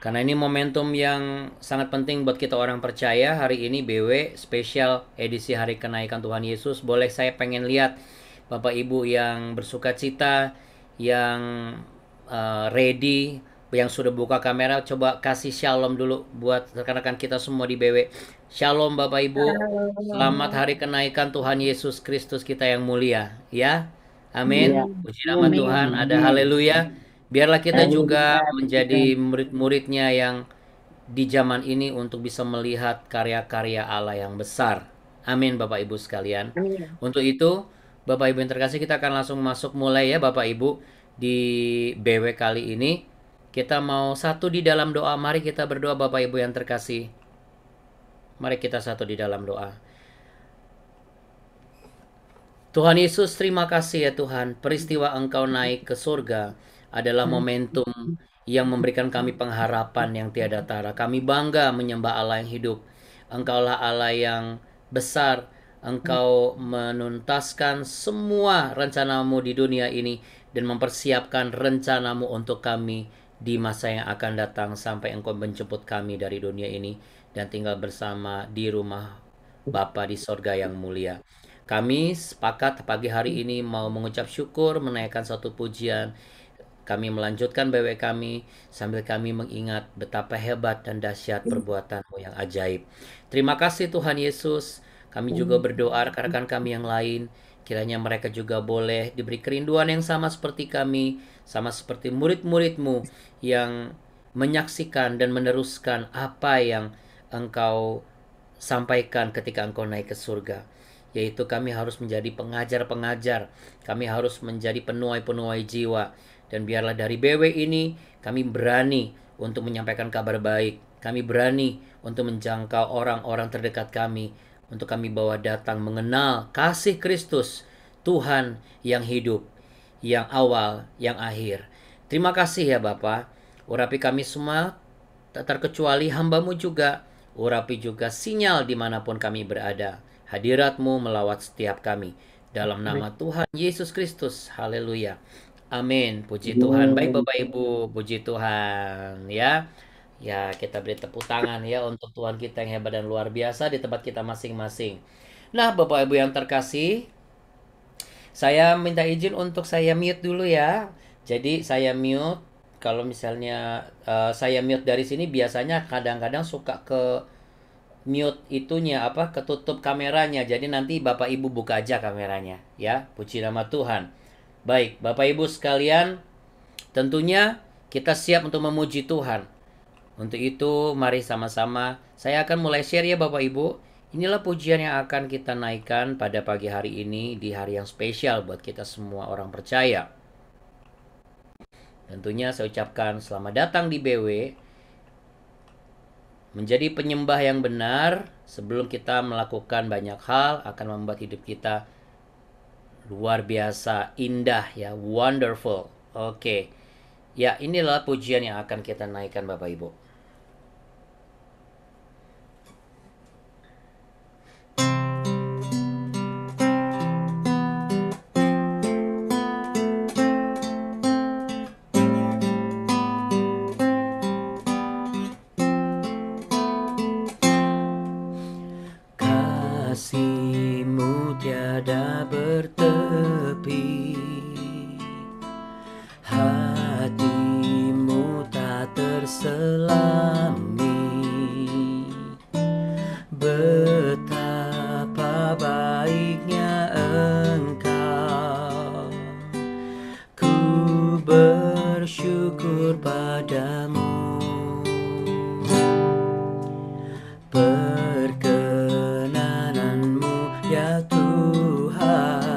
Karena ini momentum yang sangat penting buat kita orang percaya. Hari ini BW spesial edisi Hari Kenaikan Tuhan Yesus. Boleh saya pengen lihat Bapak Ibu yang bersuka cita, yang ready, yang sudah buka kamera. Coba kasih shalom dulu buat rekan-rekan kita semua di BW. Shalom Bapak Ibu. Selamat Halo. Hari Kenaikan Tuhan Yesus Kristus kita yang mulia. Ya, Iya. amin. Puji nama Amin. Tuhan. Ada haleluya. Biarlah kita juga Haleluya. menjadi murid-muridnya yang di zaman ini untuk bisa melihat karya-karya Allah yang besar. Amin Bapak Ibu sekalian. Amin. Untuk itu, Bapak Ibu yang terkasih, kita akan langsung masuk mulai ya Bapak Ibu di BW kali ini. Kita mau satu di dalam doa. Mari kita berdoa Bapak Ibu yang terkasih. Mari kita satu di dalam doa. Tuhan Yesus, terima kasih ya Tuhan. Peristiwa Engkau naik ke surga adalah momentum yang memberikan kami pengharapan yang tiada tara. Kami bangga menyembah Allah yang hidup. Engkaulah Allah yang besar. Engkau menuntaskan semua rencanamu di dunia ini dan mempersiapkan rencanamu untuk kami di masa yang akan datang sampai Engkau menjemput kami dari dunia ini dan tinggal bersama di rumah Bapa di sorga yang mulia. Kami sepakat pagi hari ini mau mengucap syukur, menaikkan satu pujian. Kami melanjutkan BW kami sambil kami mengingat betapa hebat dan dahsyat perbuatan-Mu yang ajaib. Terima kasih Tuhan Yesus. Kami juga berdoa rekan-rekan kami yang lain. Kiranya mereka juga boleh diberi kerinduan yang sama seperti kami. Sama seperti murid-murid-Mu yang menyaksikan dan meneruskan apa yang Engkau sampaikan ketika Engkau naik ke surga, yaitu kami harus menjadi pengajar-pengajar, kami harus menjadi penuai-penuai jiwa, dan biarlah dari BW ini kami berani untuk menyampaikan kabar baik, kami berani untuk menjangkau orang-orang terdekat kami, untuk kami bawa datang mengenal kasih Kristus, Tuhan yang hidup, yang awal, yang akhir. Terima kasih ya Bapa. Urapi kami semua, tak terkecuali hamba-Mu juga. Urapi juga sinyal dimanapun kami berada. Hadirat-Mu melawat setiap kami. Dalam nama Tuhan Yesus Kristus. Haleluya. Amin. Puji Tuhan. Baik Bapak Ibu, puji Tuhan ya. Ya, kita beri tepuk tangan ya untuk Tuhan kita yang hebat dan luar biasa di tempat kita masing-masing. Nah, Bapak Ibu yang terkasih, saya minta izin untuk saya mute dulu ya. Jadi saya mute. Kalau misalnya saya mute dari sini, biasanya kadang-kadang suka ke mute itunya apa, ketutup kameranya. Jadi nanti Bapak Ibu buka aja kameranya ya. Puji nama Tuhan. Baik, Bapak Ibu sekalian, tentunya kita siap untuk memuji Tuhan. Untuk itu, mari sama-sama saya akan mulai share ya Bapak Ibu. Inilah pujian yang akan kita naikkan pada pagi hari ini di hari yang spesial buat kita semua orang percaya. Tentunya saya ucapkan selamat datang di BW. Menjadi penyembah yang benar sebelum kita melakukan banyak hal akan membuat hidup kita luar biasa indah ya, wonderful. Oke. Ya, inilah pujian yang akan kita naikkan Bapak Ibu. Kasih-Mu tiada bertepi, hati-Mu tak terselami. Betapa baiknya Engkau, ku bersyukur padamu. Perkenananmu ya Tuhan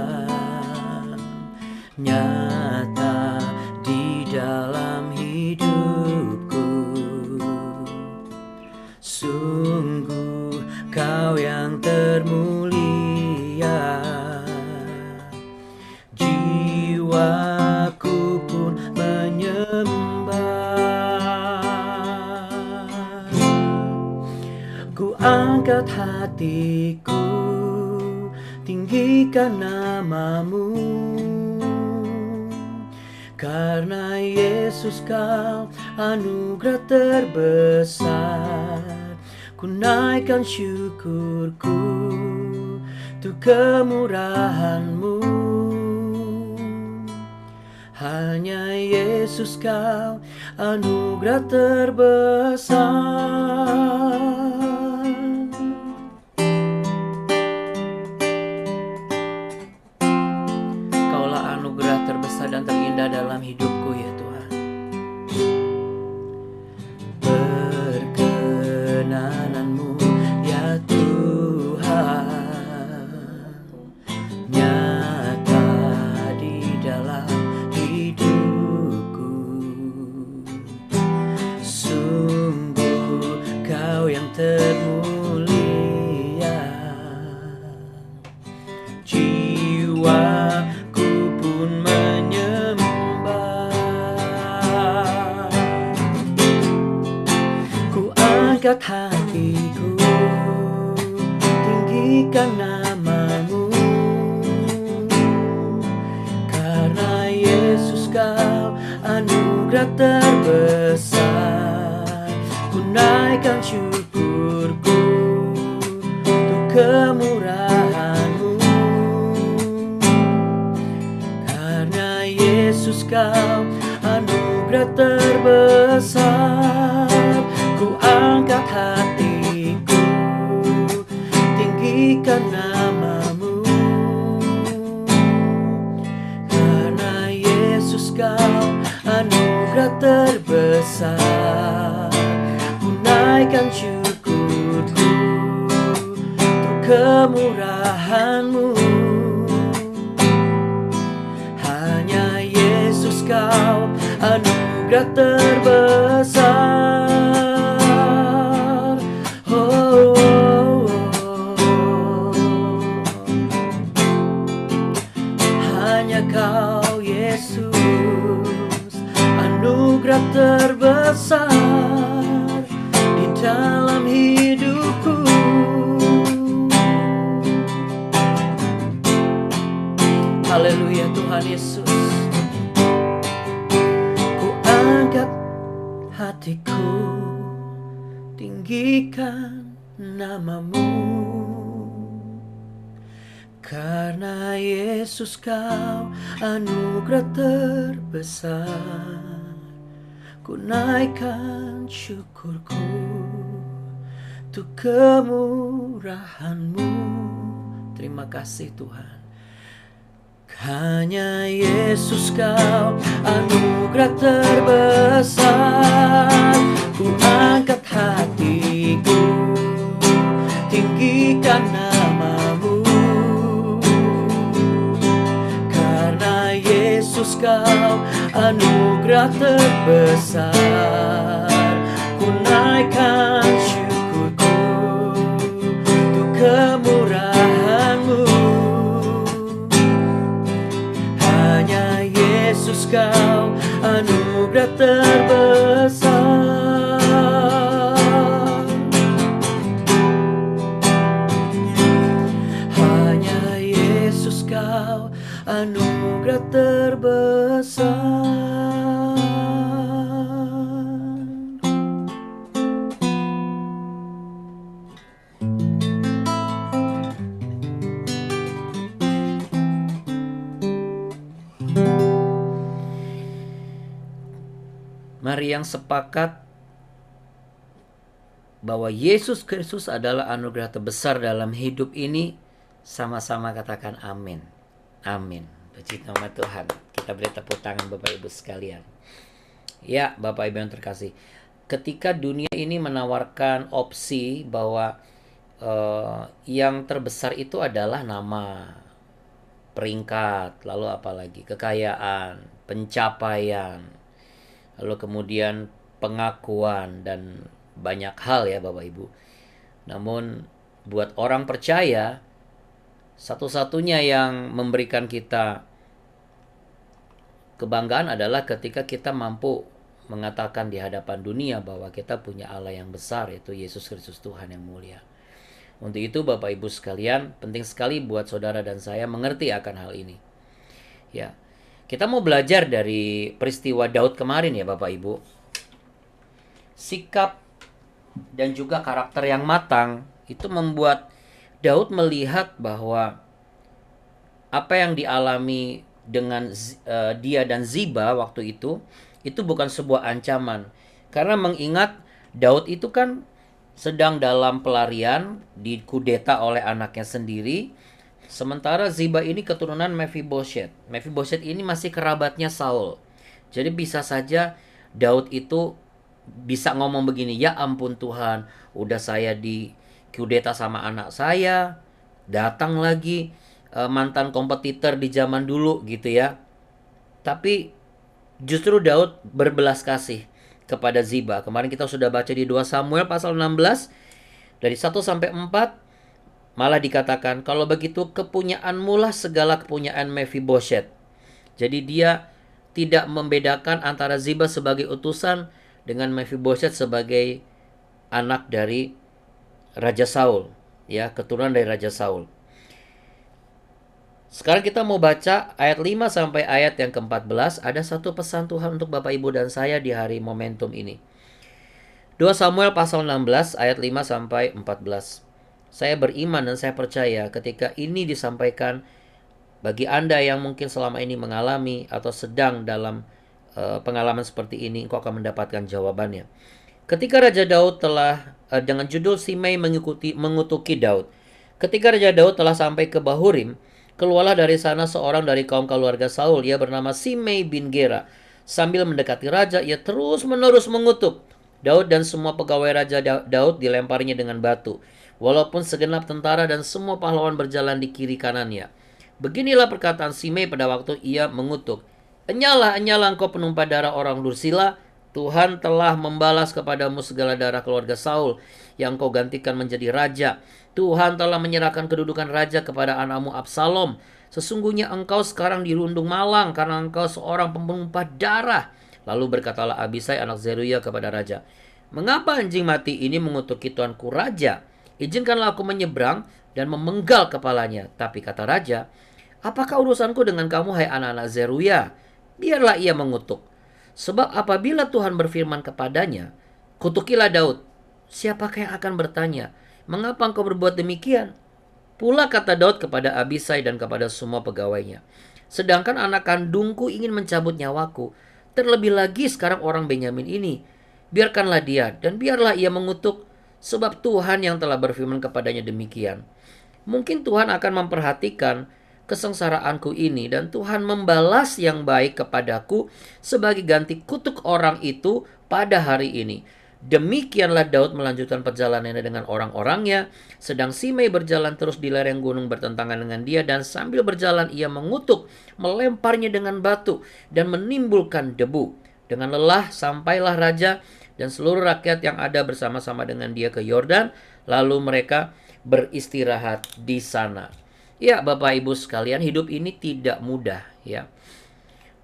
nyata di dalam hidupku. Sungguh Kau yang termulia, jiwaku pun menyembah. Ku angkat hatiku, tinggikan nama-Mu. Karena Yesus kau anugerah terbesar, ku naikkan syukurku untuk kemurahan-Mu. Hanya Yesus kau anugerah terbesar. Kaulah anugerah terbesar dan terindah dalam hidupku ya Tuhan. Perkenanan-Mu ya Tuhan nyata di dalam hidupku. Sungguh kau yang termulia, jiwaku pun menyembah. Ku angkat hatiku, tinggikan nama-Mu. Karena Yesus kau anugerah terbesar, ku naikkan syukurku untuk kemurahan-Mu. Karena Yesus kau anugerah terbesar, ku angkat hatiku, tinggikan nama-Mu. Karena Yesus kau anugerah terbesar, ku naikkan syukurku untuk kemurahan-Mu. Hanya Yesus kau anugerah terbesar. Oh, oh, oh. Hanya kau Yesus anugerah terbesar di dalam hidupku. Haleluya Tuhan Yesus. Ku angkat hatiku, tinggikan nama-Mu. Karena Yesus kau anugerah terbesar, ku naikkan syukurku untuk kemurahan-Mu. Terima kasih Tuhan. Hanya Yesus kau anugerah terbesar, ku angkat hatiku, tinggikan nama-Mu. Karena Yesus kau anugerah terbesar, ku naikkan syukurku untuk kemurahan-Mu. Hanya Yesus kau anugerah terbesar. Hanya Yesus kau anugerah terbesar. Mari yang sepakat bahwa Yesus Kristus adalah anugerah terbesar dalam hidup ini, sama-sama katakan amin. Amin. Puji nama Tuhan. Kita beri tepuk tangan Bapak Ibu sekalian. Ya, Bapak Ibu yang terkasih, ketika dunia ini menawarkan opsi bahwa yang terbesar itu adalah nama, peringkat, lalu apalagi kekayaan, pencapaian, lalu kemudian pengakuan dan banyak hal ya Bapak Ibu. Namun buat orang percaya, satu-satunya yang memberikan kita kebanggaan adalah ketika kita mampu mengatakan di hadapan dunia bahwa kita punya Allah yang besar, yaitu Yesus Kristus Tuhan yang mulia. Untuk itu Bapak Ibu sekalian, penting sekali buat saudara dan saya mengerti akan hal ini. Ya. Kita mau belajar dari peristiwa Daud kemarin ya Bapak Ibu. Sikap dan juga karakter yang matang itu membuat Daud melihat bahwa apa yang dialami dengan dia dan Ziba waktu itu bukan sebuah ancaman. Karena mengingat Daud itu kan sedang dalam pelarian, dikudeta oleh anaknya sendiri. Sementara Ziba ini keturunan Mephibosheth. Mephibosheth ini masih kerabatnya Saul. Jadi bisa saja Daud itu bisa ngomong begini, ya ampun Tuhan, udah saya dikudeta sama anak saya, datang lagi mantan kompetitor di zaman dulu gitu ya. Tapi justru Daud berbelas kasih kepada Ziba. Kemarin kita sudah baca di 2 Samuel pasal 16 dari 1 sampai 4. Malah dikatakan, kalau begitu kepunyaanmu lah segala kepunyaan Mephibosheth. Jadi dia tidak membedakan antara Ziba sebagai utusan dengan Mephibosheth sebagai anak dari Raja Saul, ya, keturunan dari Raja Saul. Sekarang kita mau baca ayat 5 sampai ayat yang ke-14. Ada satu pesan Tuhan untuk Bapak Ibu dan saya di hari momentum ini. 2 Samuel pasal 16 ayat 5 sampai 14. Saya beriman dan saya percaya ketika ini disampaikan bagi Anda yang mungkin selama ini mengalami atau sedang dalam pengalaman seperti ini, engkau akan mendapatkan jawabannya. Ketika Raja Daud telah dengan judul Simei mengutuki Daud. Ketika Raja Daud telah sampai ke Bahurim, keluarlah dari sana seorang dari kaum keluarga Saul, ia bernama Simei bin Gera. Sambil mendekati raja, ia terus-menerus mengutuk Daud dan semua pegawai Raja Daud dilemparinya dengan batu. Walaupun segenap tentara dan semua pahlawan berjalan di kiri kanannya. Beginilah perkataan Simei pada waktu ia mengutuk. Enyalah engkau penumpah darah orang Dursila. Tuhan telah membalas kepadamu segala darah keluarga Saul yang kau gantikan menjadi raja. Tuhan telah menyerahkan kedudukan raja kepada anakmu Absalom. Sesungguhnya engkau sekarang dirundung malang karena engkau seorang penumpah darah. Lalu berkatalah Abisai anak Zeruya kepada raja, mengapa anjing mati ini mengutuki tuanku raja? Izinkanlah aku menyeberang dan memenggal kepalanya. Tapi kata raja, apakah urusanku dengan kamu hai anak-anak Zeruya? Biarlah ia mengutuk. Sebab apabila Tuhan berfirman kepadanya, kutukilah Daud. Siapakah yang akan bertanya, mengapa engkau berbuat demikian? Pula kata Daud kepada Abisai dan kepada semua pegawainya, sedangkan anak kandungku ingin mencabut nyawaku, terlebih lagi sekarang orang Benyamin ini. Biarkanlah dia dan biarlah ia mengutuk, sebab Tuhan yang telah berfirman kepadanya demikian. Mungkin Tuhan akan memperhatikan kesengsaraanku ini dan Tuhan membalas yang baik kepadaku sebagai ganti kutuk orang itu pada hari ini. Demikianlah Daud melanjutkan perjalanannya dengan orang-orangnya, sedang Simei berjalan terus di lereng gunung bertentangan dengan dia, dan sambil berjalan ia mengutuk, melemparnya dengan batu dan menimbulkan debu. Dengan lelah sampailah raja dan seluruh rakyat yang ada bersama-sama dengan dia ke Yordan, lalu mereka beristirahat di sana. Ya, Bapak Ibu sekalian, hidup ini tidak mudah ya.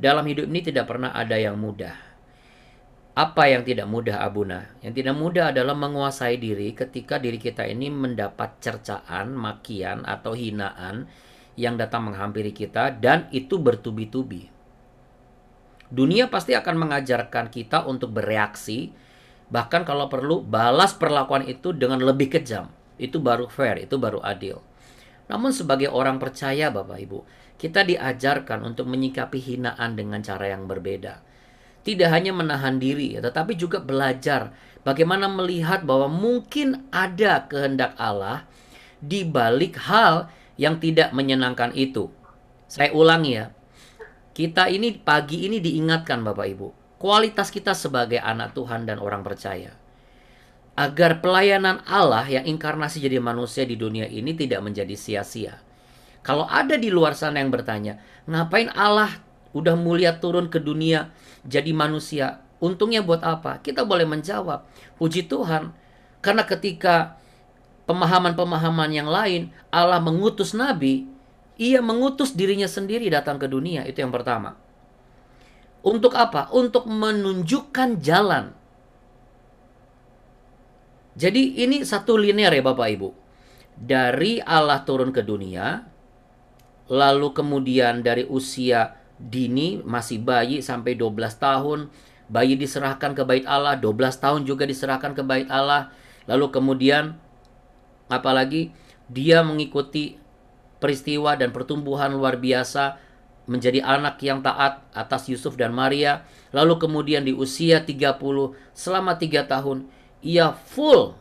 Dalam hidup ini tidak pernah ada yang mudah. Apa yang tidak mudah, Abuna? Yang tidak mudah adalah menguasai diri ketika diri kita ini mendapat cercaan, makian, atau hinaan yang datang menghampiri kita, dan itu bertubi-tubi. Dunia pasti akan mengajarkan kita untuk bereaksi, bahkan kalau perlu balas perlakuan itu dengan lebih kejam. Itu baru fair, itu baru adil. Namun sebagai orang percaya, Bapak Ibu, kita diajarkan untuk menyikapi hinaan dengan cara yang berbeda. Tidak hanya menahan diri, tetapi juga belajar bagaimana melihat bahwa mungkin ada kehendak Allah di balik hal yang tidak menyenangkan itu. Saya ulangi ya, kita ini pagi ini diingatkan Bapak Ibu, kualitas kita sebagai anak Tuhan dan orang percaya, agar pelayanan Allah yang inkarnasi jadi manusia di dunia ini tidak menjadi sia-sia. Kalau ada di luar sana yang bertanya, ngapain Allah udah mulia turun ke dunia jadi manusia, untungnya buat apa? Kita boleh menjawab, puji Tuhan, karena ketika pemahaman-pemahaman yang lain, Allah mengutus nabi, ia mengutus dirinya sendiri datang ke dunia. Itu yang pertama. Untuk apa? Untuk menunjukkan jalan. Jadi ini satu linear ya Bapak Ibu. Dari Allah turun ke dunia, lalu kemudian dari usia dini, masih bayi sampai 12 tahun. Bayi diserahkan ke bait Allah, 12 tahun juga diserahkan ke bait Allah. Lalu kemudian apalagi dia mengikuti peristiwa dan pertumbuhan luar biasa menjadi anak yang taat atas Yusuf dan Maria. Lalu kemudian di usia 30, selama 3 tahun, ia full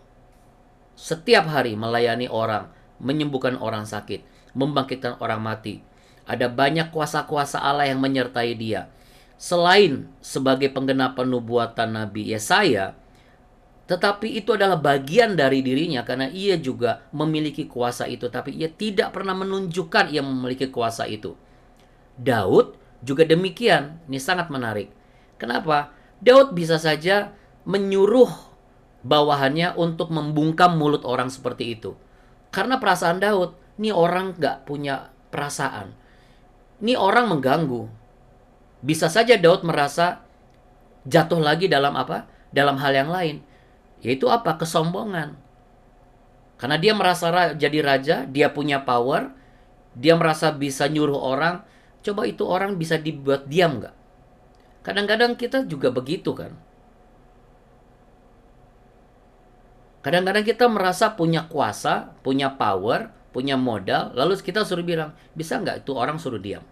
setiap hari melayani orang, menyembuhkan orang sakit, membangkitkan orang mati. Ada banyak kuasa-kuasa Allah yang menyertai dia. Selain sebagai penggenapan nubuatan Nabi Yesaya, tetapi itu adalah bagian dari dirinya karena ia juga memiliki kuasa itu, tapi ia tidak pernah menunjukkan ia memiliki kuasa itu. Daud juga demikian. Ini sangat menarik. Kenapa? Daud bisa saja menyuruh bawahannya untuk membungkam mulut orang seperti itu. Karena perasaan Daud, ini orang gak punya perasaan. Ini orang mengganggu. Bisa saja Daud merasa jatuh lagi dalam apa? Dalam hal yang lain. Yaitu apa? Kesombongan. Karena dia merasa jadi raja, dia punya power, dia merasa bisa nyuruh orang. Coba itu orang bisa dibuat diam gak? Kadang-kadang kita juga begitu kan. Kadang-kadang kita merasa punya kuasa, punya power, punya modal, lalu kita suruh bilang, bisa nggak itu orang suruh diam?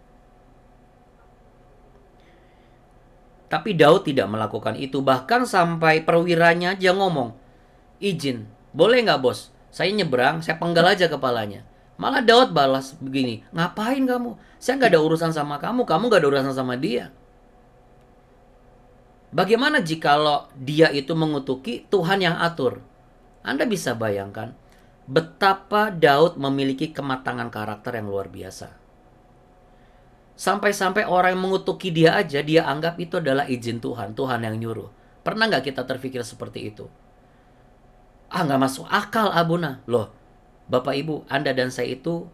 Tapi Daud tidak melakukan itu, bahkan sampai perwiranya aja ngomong, izin, boleh nggak bos? Saya nyebrang, saya penggal aja kepalanya. Malah Daud balas begini, ngapain kamu? Saya nggak ada urusan sama kamu, kamu nggak ada urusan sama dia. Bagaimana jikalau dia itu mengutuki Tuhan yang atur? Anda bisa bayangkan betapa Daud memiliki kematangan karakter yang luar biasa. Sampai-sampai orang yang mengutuki dia aja, dia anggap itu adalah izin Tuhan, Tuhan yang nyuruh. Pernah nggak kita terpikir seperti itu? Nggak masuk akal Abuna. Loh, Bapak Ibu, Anda dan saya itu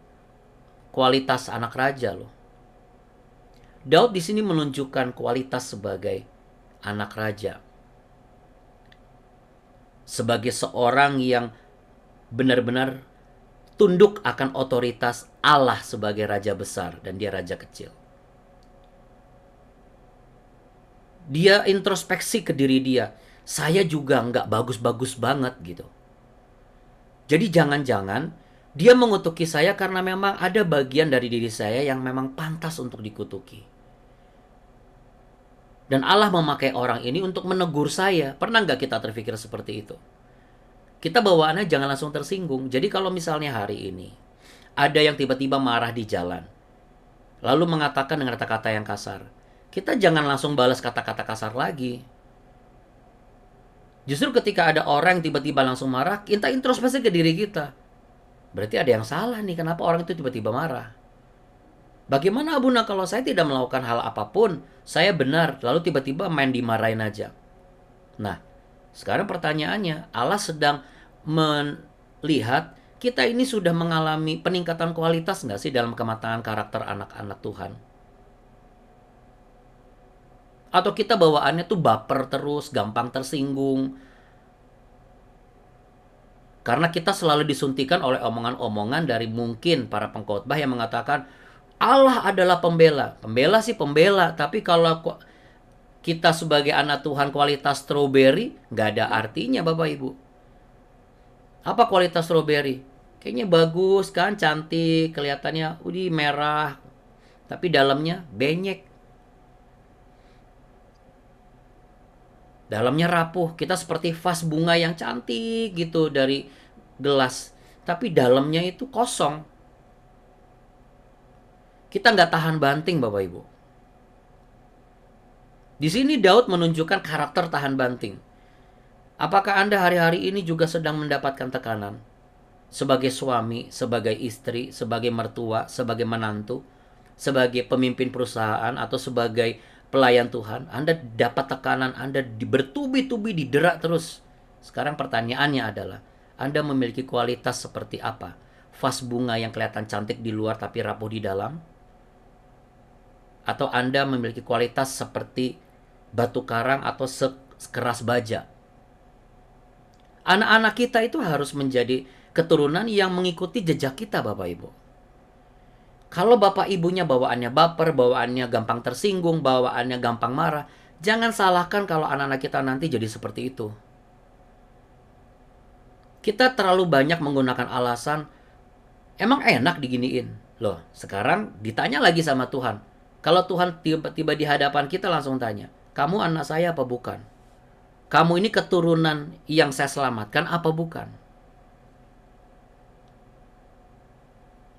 kualitas anak raja loh. Daud di sini menunjukkan kualitas sebagai anak raja. Sebagai seorang yang benar-benar tunduk akan otoritas Allah sebagai raja besar dan dia raja kecil. Dia introspeksi ke diri dia. Saya juga nggak bagus-bagus banget gitu. Jadi jangan-jangan dia mengutuki saya karena memang ada bagian dari diri saya yang memang pantas untuk dikutuki. Dan Allah memakai orang ini untuk menegur saya. Pernah nggak kita terpikir seperti itu? Kita bawaannya jangan langsung tersinggung. Jadi kalau misalnya hari ini ada yang tiba-tiba marah di jalan, lalu mengatakan dengan kata-kata yang kasar, kita jangan langsung balas kata-kata kasar lagi. Justru ketika ada orang yang tiba-tiba langsung marah, kita introspeksi ke diri kita. Berarti ada yang salah nih, kenapa orang itu tiba-tiba marah? Bagaimana Abuna kalau saya tidak melakukan hal apapun, saya benar, lalu tiba-tiba main dimarahin aja. Nah, sekarang pertanyaannya, Allah sedang melihat kita ini sudah mengalami peningkatan kualitas nggak sih dalam kematangan karakter anak-anak Tuhan? Atau kita bawaannya tuh baper terus, gampang tersinggung. Karena kita selalu disuntikan oleh omongan-omongan dari mungkin para pengkhotbah yang mengatakan, Allah adalah pembela. Pembela sih pembela, tapi kalau kita sebagai anak Tuhan kualitas strawberry, nggak ada artinya Bapak Ibu. Apa kualitas strawberry? Kayaknya bagus kan, cantik, kelihatannya merah, tapi dalamnya benyek. Dalamnya rapuh. Kita seperti vas bunga yang cantik gitu dari gelas, tapi dalamnya itu kosong. Kita nggak tahan banting Bapak Ibu. Di sini Daud menunjukkan karakter tahan banting. Apakah Anda hari-hari ini juga sedang mendapatkan tekanan? Sebagai suami, sebagai istri, sebagai mertua, sebagai menantu, sebagai pemimpin perusahaan, atau sebagai pelayan Tuhan, Anda dapat tekanan, Anda bertubi-tubi diderak terus. Sekarang pertanyaannya adalah, Anda memiliki kualitas seperti apa? Vas bunga yang kelihatan cantik di luar tapi rapuh di dalam? Atau Anda memiliki kualitas seperti batu karang atau sekeras baja? Anak-anak kita itu harus menjadi keturunan yang mengikuti jejak kita Bapak Ibu. Kalau bapak ibunya bawaannya baper, bawaannya gampang tersinggung, bawaannya gampang marah, jangan salahkan kalau anak-anak kita nanti jadi seperti itu. Kita terlalu banyak menggunakan alasan, emang enak diginiin. Loh, sekarang ditanya lagi sama Tuhan. Kalau Tuhan tiba-tiba di hadapan kita langsung tanya, kamu anak saya apa bukan? Kamu ini keturunan yang saya selamatkan apa bukan?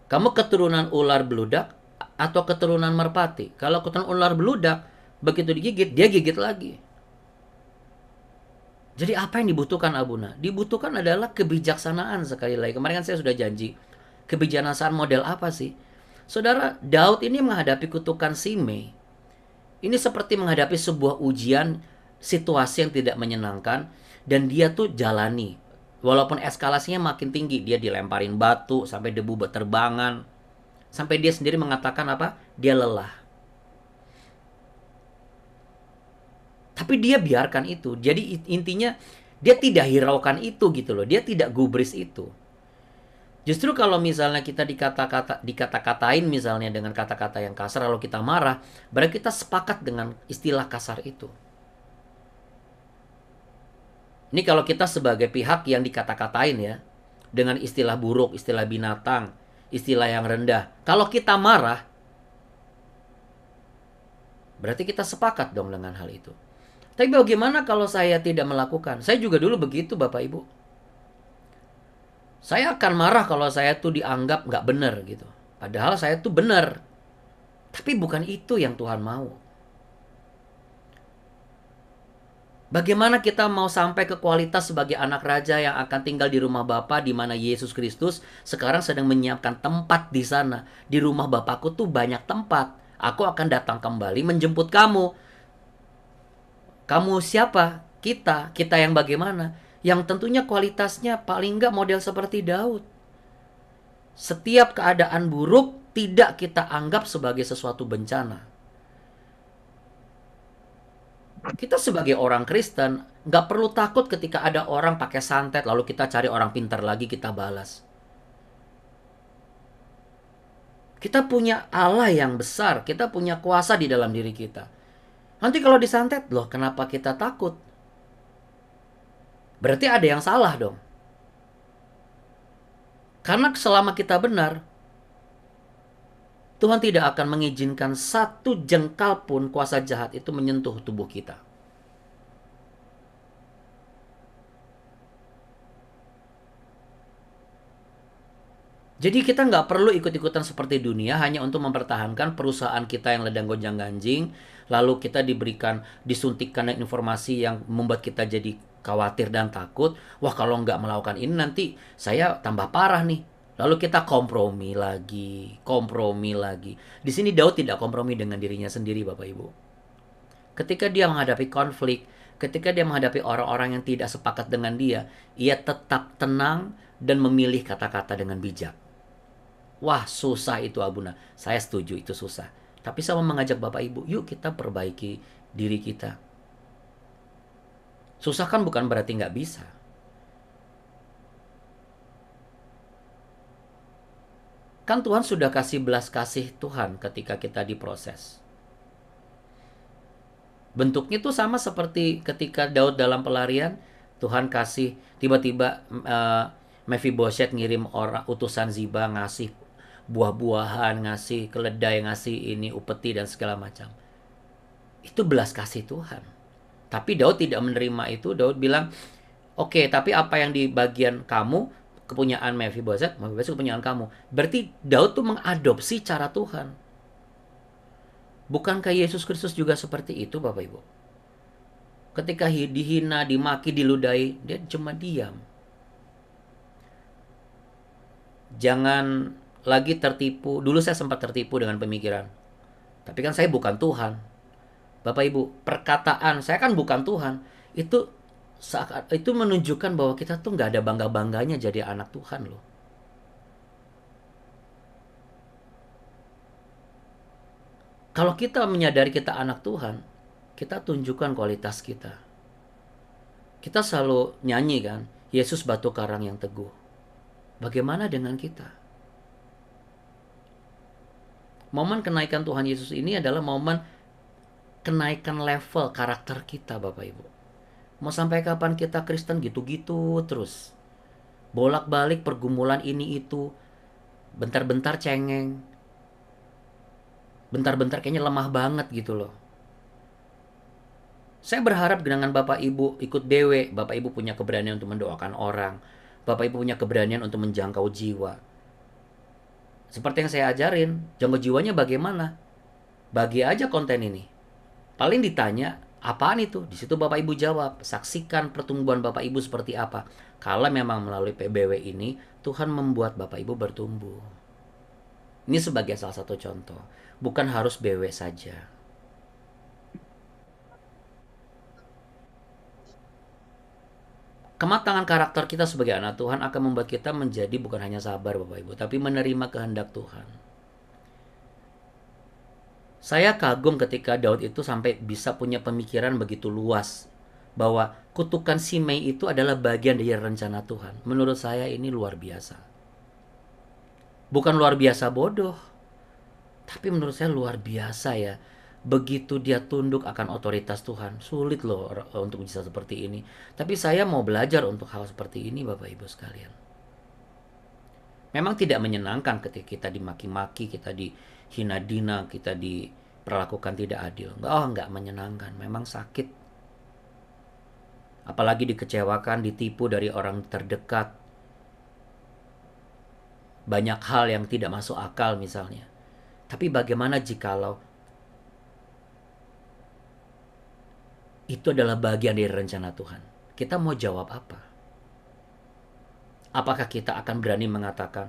Kamu keturunan ular beludak atau keturunan merpati? Kalau keturunan ular beludak, begitu digigit, dia gigit lagi. Jadi apa yang dibutuhkan Abuna? Dibutuhkan adalah kebijaksanaan sekali lagi. Kemarin kan saya sudah janji. Kebijaksanaan model apa sih? Saudara, Daud ini menghadapi kutukan Simei. Ini seperti menghadapi sebuah ujian, situasi yang tidak menyenangkan, dan dia tuh jalani. Walaupun eskalasinya makin tinggi, dia dilemparin batu sampai debu berterbangan, sampai dia sendiri mengatakan apa? Dia lelah. Tapi dia biarkan itu. Jadi intinya dia tidak hiraukan itu gitu loh. Dia tidak gubris itu. Justru kalau misalnya kita dikata-katain misalnya dengan kata-kata yang kasar, lalu kita marah, berarti kita sepakat dengan istilah kasar itu. Ini kalau kita sebagai pihak yang dikata-katain ya, dengan istilah buruk, istilah binatang, istilah yang rendah. Kalau kita marah, berarti kita sepakat dong dengan hal itu. Tapi bagaimana kalau saya tidak melakukan? Saya juga dulu begitu Bapak Ibu. Saya akan marah kalau saya tuh dianggap nggak benar gitu. Padahal saya tuh benar. Tapi bukan itu yang Tuhan mau. Bagaimana kita mau sampai ke kualitas sebagai anak raja yang akan tinggal di rumah Bapa di mana Yesus Kristus sekarang sedang menyiapkan tempat di sana. Di rumah Bapakku tuh banyak tempat. Aku akan datang kembali menjemput kamu. Kamu siapa? Kita yang bagaimana? Yang tentunya kualitasnya paling nggak model seperti Daud. Setiap keadaan buruk tidak kita anggap sebagai sesuatu bencana. Kita sebagai orang Kristen nggak perlu takut ketika ada orang pakai santet lalu kita cari orang pintar lagi kita balas. Kita punya Allah yang besar, kita punya kuasa di dalam diri kita. Nanti kalau disantet, loh kenapa kita takut? Berarti ada yang salah dong. Karena selama kita benar, Tuhan tidak akan mengizinkan satu jengkal pun kuasa jahat itu menyentuh tubuh kita. Jadi kita nggak perlu ikut-ikutan seperti dunia hanya untuk mempertahankan perusahaan kita yang ledang gonjang ganjing. Lalu kita disuntikkan informasi yang membuat kita jadi khawatir dan takut. Wah kalau nggak melakukan ini nanti saya tambah parah nih. Lalu kita kompromi lagi, kompromi lagi. Di sini Daud tidak kompromi dengan dirinya sendiri Bapak Ibu. Ketika dia menghadapi konflik, ketika dia menghadapi orang-orang yang tidak sepakat dengan dia, ia tetap tenang dan memilih kata-kata dengan bijak. Wah susah itu Abuna. Saya setuju itu susah. Tapi saya mau mengajak Bapak Ibu, yuk kita perbaiki diri kita. Susah kan bukan berarti nggak bisa. Kan Tuhan sudah kasih belas kasih Tuhan ketika kita diproses. Bentuknya tuh sama seperti ketika Daud dalam pelarian, Tuhan kasih tiba-tiba Mephibosheth ngirim orang utusan Ziba ngasih buah-buahan, ngasih keledai, ngasih ini upeti dan segala macam. Itu belas kasih Tuhan. Tapi Daud tidak menerima itu. Daud bilang, oke, tapi apa yang di bagian kamu, kepunyaan Mephibosheth kepunyaan kamu. Berarti Daud tuh mengadopsi cara Tuhan. Bukankah Yesus Kristus juga seperti itu Bapak Ibu? Ketika dihina, dimaki, diludahi, dia cuma diam. Jangan lagi tertipu. Dulu saya sempat tertipu dengan pemikiran. Tapi kan saya bukan Tuhan. Bapak Ibu, perkataan saya kan bukan Tuhan. Itu menunjukkan bahwa kita tuh nggak ada bangga-bangganya jadi anak Tuhan loh. Kalau kita menyadari kita anak Tuhan, kita tunjukkan kualitas kita. Kita selalu nyanyi kan, Yesus batu karang yang teguh. Bagaimana dengan kita? Momen kenaikan Tuhan Yesus ini adalah momen kenaikan level karakter kita, Bapak Ibu. Mau sampai kapan kita Kristen gitu-gitu terus? Bolak-balik pergumulan ini itu, bentar-bentar cengeng, bentar-bentar kayaknya lemah banget gitu loh. Saya berharap dengan Bapak Ibu ikut DW, Bapak Ibu punya keberanian untuk mendoakan orang, Bapak Ibu punya keberanian untuk menjangkau jiwa. Seperti yang saya ajarin, jangkau jiwanya bagaimana? Bagi aja konten ini. Paling ditanya, apaan itu? Di situ Bapak Ibu jawab, saksikan pertumbuhan Bapak Ibu seperti apa. Kalau memang melalui PBW ini, Tuhan membuat Bapak Ibu bertumbuh. Ini sebagai salah satu contoh. Bukan harus BW saja. Kematangan karakter kita sebagai anak Tuhan akan membuat kita menjadi bukan hanya sabar Bapak Ibu, tapi menerima kehendak Tuhan. Saya kagum ketika Daud itu sampai bisa punya pemikiran begitu luas bahwa kutukan Simei itu adalah bagian dari rencana Tuhan. Menurut saya ini luar biasa. Bukan luar biasa bodoh, tapi menurut saya luar biasa ya. Begitu dia tunduk akan otoritas Tuhan, sulit loh untuk bisa seperti ini. Tapi saya mau belajar untuk hal seperti ini Bapak Ibu sekalian. Memang tidak menyenangkan ketika kita dimaki-maki, kita dihina-dina, kita diperlakukan tidak adil. Enggak menyenangkan, memang sakit. Apalagi dikecewakan, ditipu dari orang terdekat. Banyak hal yang tidak masuk akal misalnya. Tapi bagaimana jikalau itu adalah bagian dari rencana Tuhan? Kita mau jawab apa? Apakah kita akan berani mengatakan,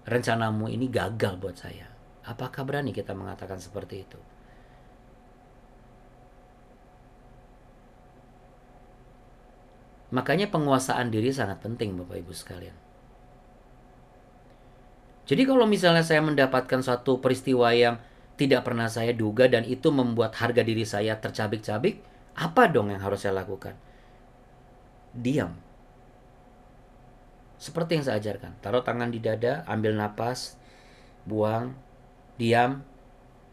rencanamu ini gagal buat saya? Apakah berani kita mengatakan seperti itu? Makanya penguasaan diri sangat penting Bapak Ibu sekalian. Jadi kalau misalnya saya mendapatkan suatu peristiwa yang tidak pernah saya duga dan itu membuat harga diri saya tercabik-cabik, apa dong yang harus saya lakukan? Diam. Seperti yang saya ajarkan. Taruh tangan di dada, ambil napas, buang, diam.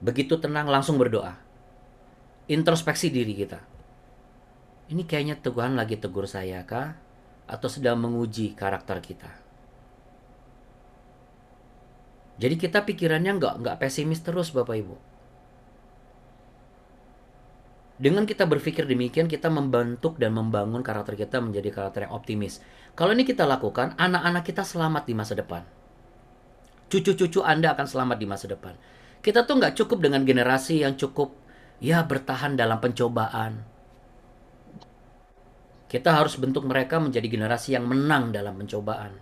Begitu tenang langsung berdoa. Introspeksi diri kita. Ini kayaknya Tuhan lagi tegur saya kah? Atau sedang menguji karakter kita? Jadi kita pikirannya nggak pesimis terus Bapak Ibu. Dengan kita berpikir demikian, kita membentuk dan membangun karakter kita menjadi karakter yang optimis. Kalau ini kita lakukan, anak-anak kita selamat di masa depan. Cucu-cucu Anda akan selamat di masa depan. Kita tuh nggak cukup dengan generasi yang cukup ya bertahan dalam pencobaan. Kita harus bentuk mereka menjadi generasi yang menang dalam pencobaan.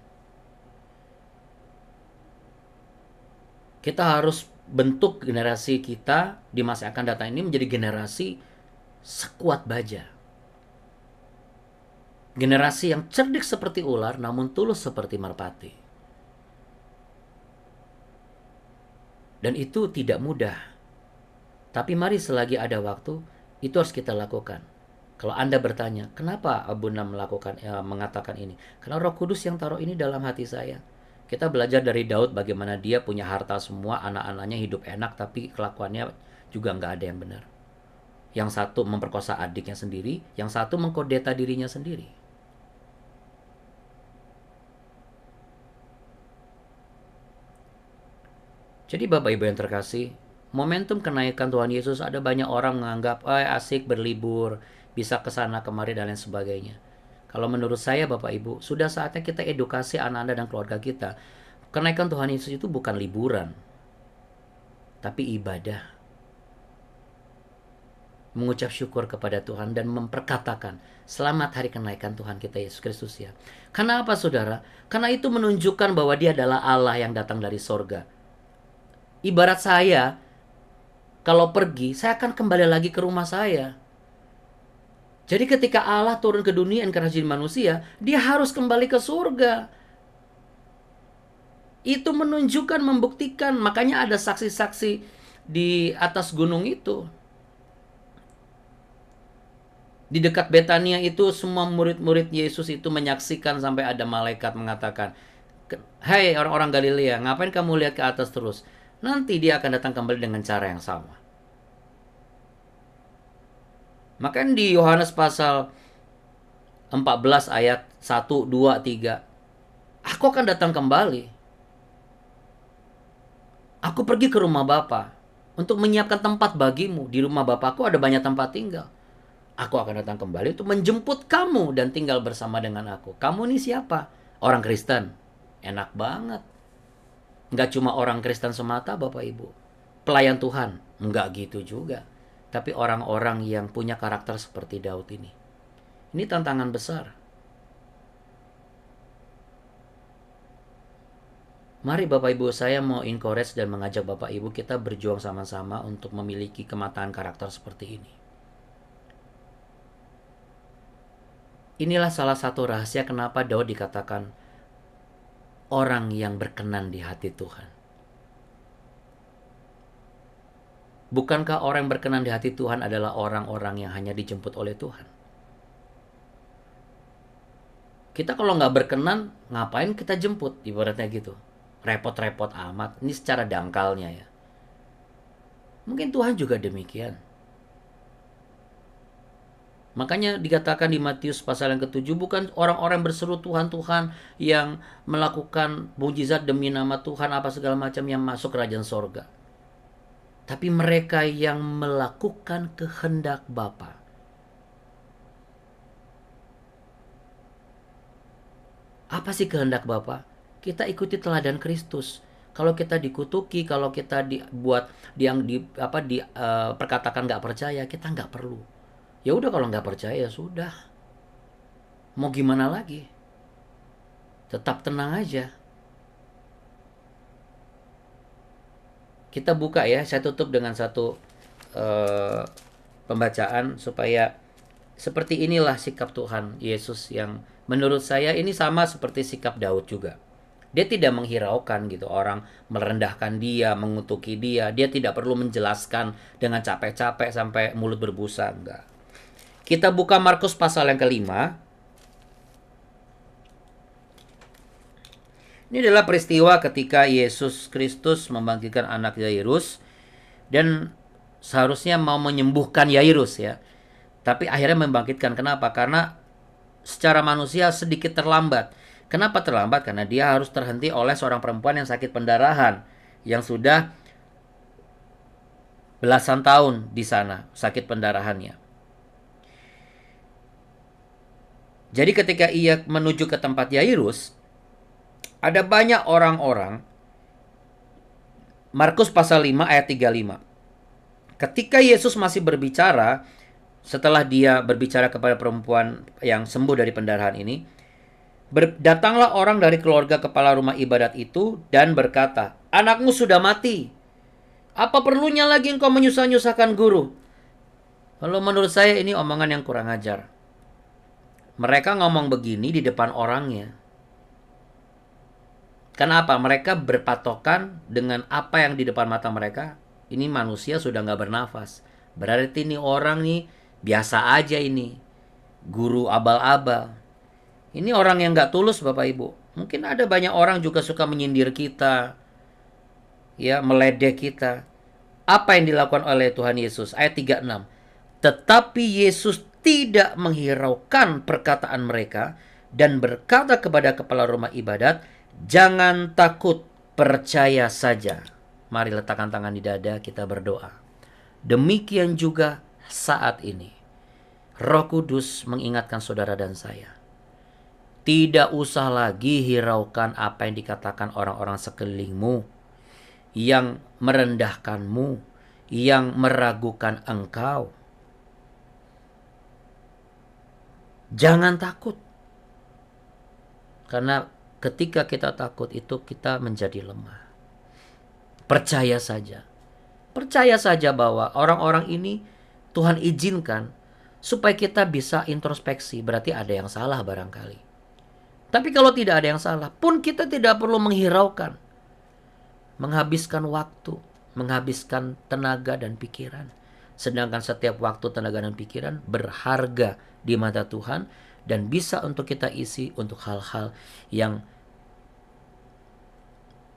Kita harus bentuk generasi kita di masa yang akan datang ini menjadi generasi sekuat baja. Generasi yang cerdik seperti ular namun tulus seperti merpati. Dan itu tidak mudah. Tapi mari selagi ada waktu, itu harus kita lakukan. Kalau Anda bertanya, kenapa Abuna mengatakan ini? Karena Roh Kudus yang taruh ini dalam hati saya. Kita belajar dari Daud bagaimana dia punya harta semua, anak-anaknya hidup enak, tapi kelakuannya juga nggak ada yang benar. Yang satu memperkosa adiknya sendiri, yang satu mengkodeta dirinya sendiri. Jadi Bapak Ibu yang terkasih, momentum kenaikan Tuhan Yesus ada banyak orang menganggap asik berlibur, bisa kesana kemari dan lain sebagainya. Kalau menurut saya Bapak Ibu, sudah saatnya kita edukasi anak-anak dan keluarga kita. Kenaikan Tuhan Yesus itu bukan liburan, tapi ibadah. Mengucap syukur kepada Tuhan dan memperkatakan, selamat hari kenaikan Tuhan kita Yesus Kristus ya. Karena apa saudara? Karena itu menunjukkan bahwa dia adalah Allah yang datang dari sorga. Ibarat saya, kalau pergi, saya akan kembali lagi ke rumah saya. Jadi ketika Allah turun ke dunia inkarnasi manusia, dia harus kembali ke surga. Itu menunjukkan, membuktikan. Makanya ada saksi-saksi di atas gunung itu. Di dekat Betania itu semua murid-murid Yesus itu menyaksikan sampai ada malaikat mengatakan, "Hai orang-orang Galilea, ngapain kamu lihat ke atas terus? nanti dia akan datang kembali dengan cara yang sama. Maka di Yohanes pasal 14 ayat 1, 2, 3, aku akan datang kembali. Aku pergi ke rumah Bapa untuk menyiapkan tempat bagimu. Di rumah Bapakku ada banyak tempat tinggal. Aku akan datang kembali untuk menjemput kamu dan tinggal bersama dengan aku. Kamu ini siapa? Orang Kristen. Enak banget. Nggak cuma orang Kristen semata, Bapak Ibu. Pelayan Tuhan. Nggak gitu juga. Tapi orang-orang yang punya karakter seperti Daud ini. Ini tantangan besar. Mari Bapak Ibu, saya mau encourage dan mengajak Bapak Ibu kita berjuang sama-sama untuk memiliki kematangan karakter seperti ini. Inilah salah satu rahasia kenapa Daud dikatakan orang yang berkenan di hati Tuhan. Bukankah orang yang berkenan di hati Tuhan adalah orang-orang yang hanya dijemput oleh Tuhan? Kita kalau nggak berkenan, ngapain kita jemput? Ibaratnya gitu. Repot-repot amat. Ini secara dangkalnya ya. Mungkin Tuhan juga demikian. Makanya dikatakan di Matius pasal yang ke-7, bukan orang-orang berseru Tuhan, Tuhan, yang melakukan mujizat demi nama Tuhan apa segala macam yang masuk kerajaan sorga. Tapi mereka yang melakukan kehendak Bapa. Apa sih kehendak Bapa? Kita ikuti teladan Kristus. Kalau kita dikutuki, kalau kita dibuat perkatakan nggak percaya, kita nggak perlu. Ya udah, kalau nggak percaya sudah. Mau gimana lagi? Tetap tenang aja. Kita buka ya, saya tutup dengan satu pembacaan supaya seperti inilah sikap Tuhan Yesus yang menurut saya ini sama seperti sikap Daud juga. Dia tidak menghiraukan gitu, orang merendahkan dia, mengutuki dia. Dia tidak perlu menjelaskan dengan capek-capek sampai mulut berbusa, enggak. Kita buka Markus pasal yang ke-5. Ini adalah peristiwa ketika Yesus Kristus membangkitkan anak Yairus dan seharusnya mau menyembuhkan Yairus ya. Tapi akhirnya membangkitkan. Kenapa? Karena secara manusia sedikit terlambat. Kenapa terlambat? Karena dia harus terhenti oleh seorang perempuan yang sakit pendarahan, yang sudah belasan tahun di sana sakit pendarahannya. Jadi ketika ia menuju ke tempat Yairus, ada banyak orang-orang. Markus pasal 5 ayat 35. Ketika Yesus masih berbicara, setelah dia berbicara kepada perempuan yang sembuh dari pendarahan ini, datanglah orang dari keluarga kepala rumah ibadat itu dan berkata, "Anakmu sudah mati. Apa perlunya lagi engkau menyusah-nyusahkan guru?" Kalau menurut saya ini omongan yang kurang ajar. Mereka ngomong begini di depan orangnya. Kenapa? Mereka berpatokan dengan apa yang di depan mata mereka. Ini manusia sudah nggak bernafas. Berarti ini orang nih biasa aja ini. Guru abal-abal. Ini orang yang nggak tulus Bapak Ibu. Mungkin ada banyak orang juga suka menyindir kita. Ya, meledek kita. Apa yang dilakukan oleh Tuhan Yesus? Ayat 36. Tetapi Yesus tidak menghiraukan perkataan mereka dan berkata kepada kepala rumah ibadat, "Jangan takut, percaya saja." Mari letakkan tangan di dada, kita berdoa. Demikian juga saat ini, Roh Kudus mengingatkan saudara dan saya. Tidak usah lagi hiraukan apa yang dikatakan orang-orang sekelilingmu, yang merendahkanmu, yang meragukan engkau. Jangan takut. Karena ketika kita takut itu kita menjadi lemah. Percaya saja. Percaya saja bahwa orang-orang ini Tuhan izinkan supaya kita bisa introspeksi. Berarti ada yang salah barangkali. Tapi kalau tidak ada yang salah pun kita tidak perlu menghiraukan. Menghabiskan waktu, menghabiskan tenaga dan pikiran. Sedangkan setiap waktu, tenaga, dan pikiran berharga di mata Tuhan dan bisa untuk kita isi untuk hal-hal yang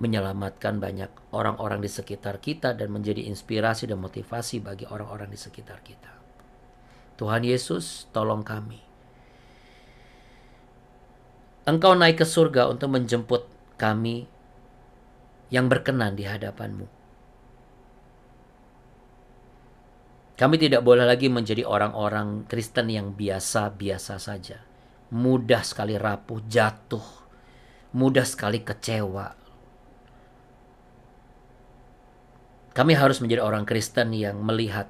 menyelamatkan banyak orang-orang di sekitar kita dan menjadi inspirasi dan motivasi bagi orang-orang di sekitar kita. Tuhan Yesus, tolong kami. Engkau naik ke surga untuk menjemput kami yang berkenan di hadapan-Mu. Kami tidak boleh lagi menjadi orang-orang Kristen yang biasa-biasa saja. Mudah sekali rapuh, jatuh, mudah sekali kecewa. Kami harus menjadi orang Kristen yang melihat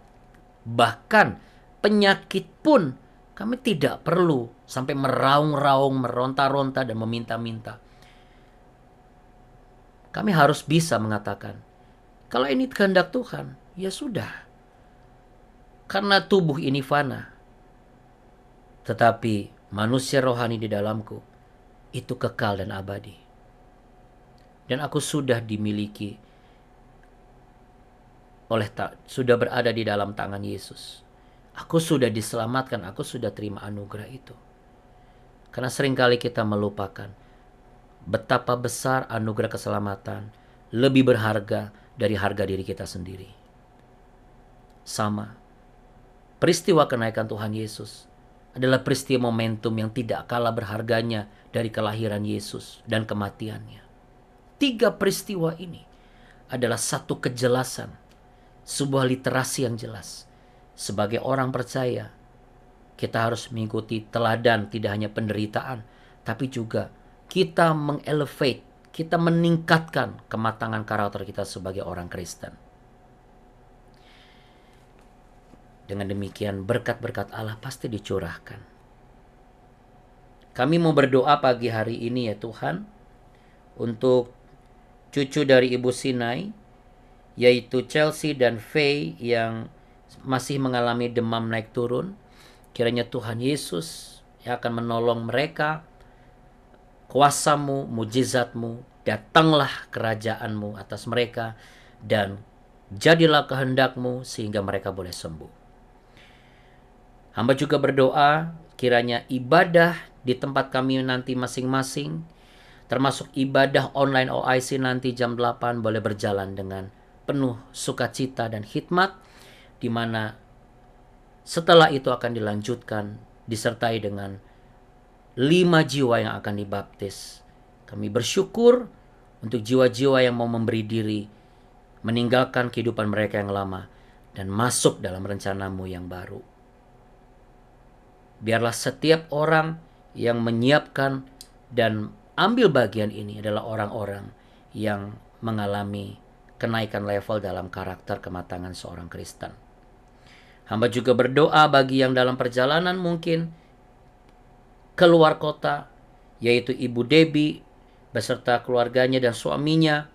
bahkan penyakit pun kami tidak perlu sampai meraung-raung, meronta-ronta dan meminta-minta. Kami harus bisa mengatakan, kalau ini kehendak Tuhan, ya sudah. Karena tubuh ini fana, tetapi manusia rohani di dalamku itu kekal dan abadi. Dan aku sudah dimiliki sudah berada di dalam tangan Yesus. Aku sudah diselamatkan, aku sudah terima anugerah itu. Karena seringkali kita melupakan betapa besar anugerah keselamatan lebih berharga dari harga diri kita sendiri. Sama, peristiwa kenaikan Tuhan Yesus adalah peristiwa momentum yang tidak kalah berharganya dari kelahiran Yesus dan kematiannya. 3 peristiwa ini adalah satu kejelasan, sebuah literasi yang jelas. Sebagai orang percaya, kita harus mengikuti teladan tidak hanya penderitaan, tapi juga kita mengelevate, kita meningkatkan kematangan karakter kita sebagai orang Kristen. Dengan demikian berkat-berkat Allah pasti dicurahkan. Kami mau berdoa pagi hari ini ya Tuhan, untuk cucu dari Ibu Sinai, yaitu Chelsea dan Faye yang masih mengalami demam naik turun. Kiranya Tuhan Yesus yang akan menolong mereka. Kuasa-Mu, mujizat-Mu, datanglah kerajaan-Mu atas mereka, dan jadilah kehendak-Mu sehingga mereka boleh sembuh. Hamba juga berdoa kiranya ibadah di tempat kami nanti masing-masing, termasuk ibadah online OIC nanti jam 8 boleh berjalan dengan penuh sukacita dan hikmat, di mana setelah itu akan dilanjutkan disertai dengan 5 jiwa yang akan dibaptis. Kami bersyukur untuk jiwa-jiwa yang mau memberi diri, meninggalkan kehidupan mereka yang lama, dan masuk dalam rencana-Mu yang baru. Biarlah setiap orang yang menyiapkan dan ambil bagian ini adalah orang-orang yang mengalami kenaikan level dalam karakter kematangan seorang Kristen. Hamba juga berdoa bagi yang dalam perjalanan mungkin keluar kota, yaitu Ibu Debbie beserta keluarganya dan suaminya,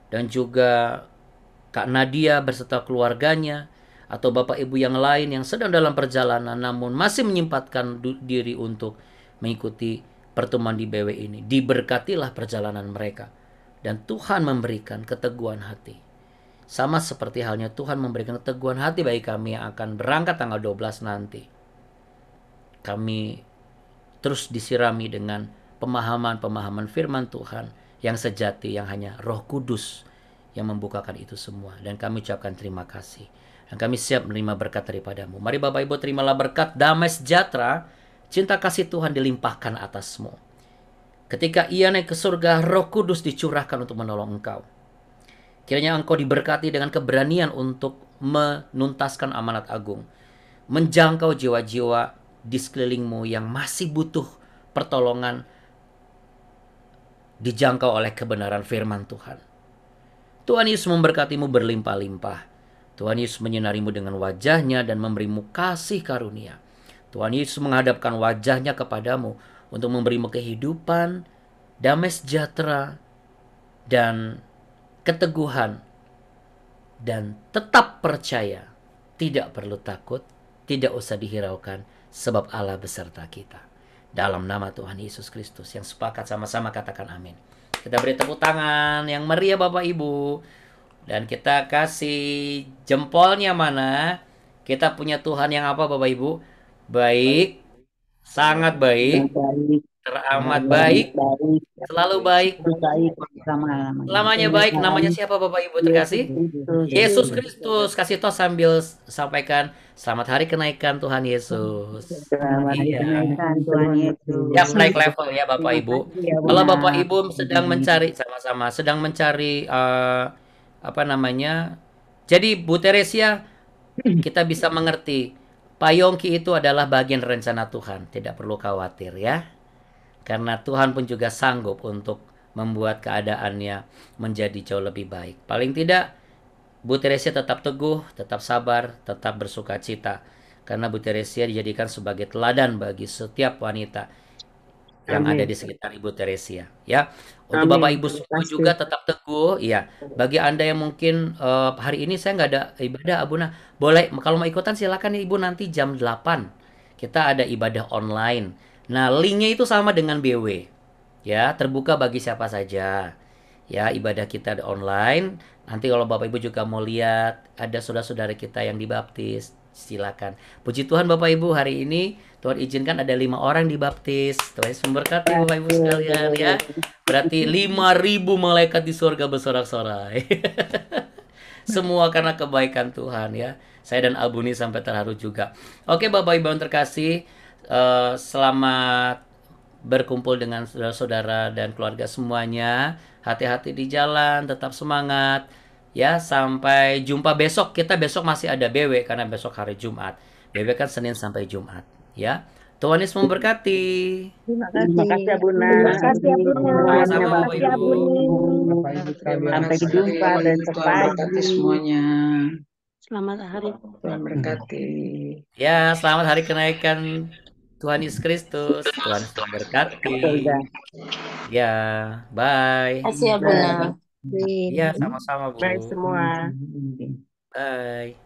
dan juga Kak Nadia beserta keluarganya, atau Bapak Ibu yang lain yang sedang dalam perjalanan namun masih menyempatkan diri untuk mengikuti pertemuan di BW ini. Diberkatilah perjalanan mereka, dan Tuhan memberikan keteguhan hati. Sama seperti halnya Tuhan memberikan keteguhan hati bagi kami yang akan berangkat tanggal 12 nanti. Kami terus disirami dengan pemahaman-pemahaman firman Tuhan yang sejati, yang hanya Roh Kudus yang membukakan itu semua. Dan kami ucapkan terima kasih. Dan kami siap menerima berkat daripada-Mu. Mari Bapak Ibu, terimalah berkat damai sejahtera, cinta kasih Tuhan dilimpahkan atasmu. Ketika Ia naik ke surga, Roh Kudus dicurahkan untuk menolong engkau. Kiranya engkau diberkati dengan keberanian untuk menuntaskan amanat agung, menjangkau jiwa-jiwa di sekelilingmu yang masih butuh pertolongan, dijangkau oleh kebenaran firman Tuhan. Tuhan Yesus memberkatimu berlimpah-limpah. Tuhan Yesus menyinarimu dengan wajah-Nya dan memberimu kasih karunia. Tuhan Yesus menghadapkan wajah-Nya kepadamu untuk memberimu kehidupan, damai sejahtera, dan keteguhan. Dan tetap percaya, tidak perlu takut, tidak usah dihiraukan, sebab Allah beserta kita. Dalam nama Tuhan Yesus Kristus, yang sepakat sama-sama katakan amin. Kita beri tepuk tangan yang meriah Bapak Ibu. Dan kita kasih jempolnya mana? Kita punya Tuhan yang apa Bapak Ibu? Baik, sangat baik, teramat Baik, baik, selalu baik, baik selama-lamanya. selamanya baik. Namanya siapa Bapak Ibu Yesus terkasih? Kristus. Yesus Kristus. Kasih toh sambil sampaikan selamat hari kenaikan Tuhan Yesus. Selamat hari Iya. kenaikan Tuhan Siap Yesus. naik level ya Bapak Terima Ibu. kasih ya Kalau Bunda. Bapak Ibu sedang mencari sama-sama, sedang mencari apa namanya? Jadi Bu Teresia, kita bisa mengerti Pak Yongki itu adalah bagian rencana Tuhan. Tidak perlu khawatir ya. Karena Tuhan pun juga sanggup untuk membuat keadaannya menjadi jauh lebih baik. Paling tidak Bu Teresia tetap teguh, tetap sabar, tetap bersuka cita. Karena Bu Teresia dijadikan sebagai teladan bagi setiap wanita yang ada di Amin. sekitar Ibu Teresia. Ya, untuk Bapak Amin. Ibu Terima semua kasih. juga tetap teguh. Ya, bagi Anda yang mungkin hari ini saya nggak ada ibadah, Abuna, boleh kalau mau ikutan silakan ya Ibu nanti jam 8. Kita ada ibadah online. Nah, linknya itu sama dengan BW. Ya, terbuka bagi siapa saja. Ya, ibadah kita ada online. Nanti kalau Bapak Ibu juga mau lihat ada saudara-saudara kita yang dibaptis, silakan. Puji Tuhan Bapak Ibu, hari ini Tuhan izinkan ada 5 orang dibaptis. Tuhan Yesus memberkati Bapak Ibu sekalian ya. Berarti 5.000 malaikat di surga bersorak-sorai. Semua karena kebaikan Tuhan ya. Saya dan Abuni sampai terharu juga. Oke Bapak Ibu yang terkasih, selamat berkumpul dengan saudara-saudara dan keluarga semuanya. Hati-hati di jalan, tetap semangat. Ya, sampai jumpa besok. Kita besok masih ada BW karena besok hari Jumat. BW kan Senin sampai Jumat, ya. Tuhan Yesus memberkati. Terima kasih ya Bunda. Terima kasih ya Bunda. Semuanya Sama-sama Terima Bapak kasih ya Ibu. Bapak Buni. Ibu. Bapak Ibu sekalian, Sampai sekali jumpa besok Tuhan berkati pagi. semuanya. Selamat hari. Tuhan berkati. Ya, selamat hari kenaikan Tuhan Yesus Kristus. Tuhan Yesus memberkati. Surga. Ya, bye. Kasih ya Bunda. Bye. Ya, sama-sama Bye Bu. semua. Bye.